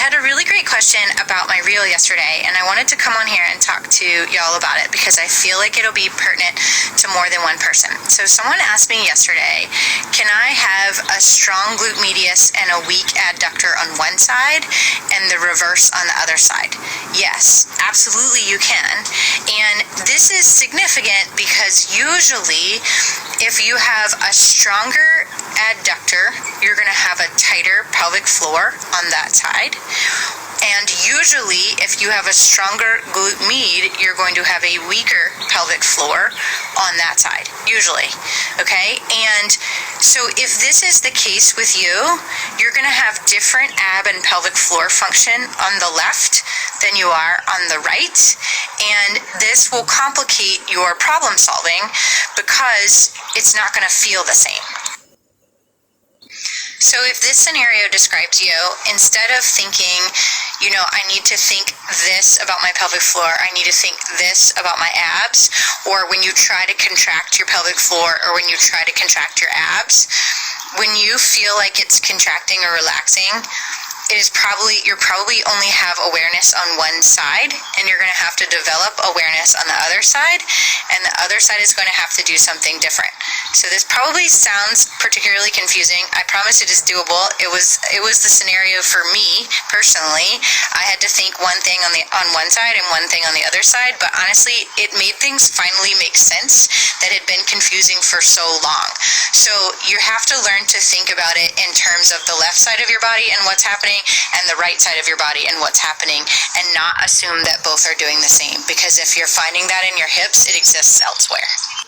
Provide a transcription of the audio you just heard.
had a really great question about my reel yesterday, and I wanted to come on here and talk to y'all about it because I feel like it'll be pertinent to more than one person. So someone asked me yesterday, can I have a strong glute medius and a weak adductor on one side and the reverse on the other side? Yes, absolutely you can. And this is significant because usually if you have a stronger adductor, you're going to have a tighter pelvic floor on that side. And usually, if you have a stronger glute med, you're going to have a weaker pelvic floor on that side, usually, okay? And so if this is the case with you, you're going to have different ab and pelvic floor function on the left than you are on the right, and this will complicate your problem solving because it's not going to feel the same. So if this scenario describes you, instead of thinking, I need to think this about my pelvic floor, I need to think this about my abs, or when you try to contract your pelvic floor or when you try to contract your abs, when you feel like it's contracting or relaxing, you're probably only have awareness on one side, and you're going to have to develop awareness on the other side, and the other side is going to have to do something different. So this probably sounds particularly confusing. I promise it is doable. It was the scenario for me personally. I had to think one thing on one side and one thing on the other side, but honestly, it made things finally make sense that had been confusing for so long. So you have to learn to think about it in terms of the left side of your body and what's happening, and the right side of your body and what's happening, and not assume that both are doing the same, because if you're finding that in your hips, it exists elsewhere.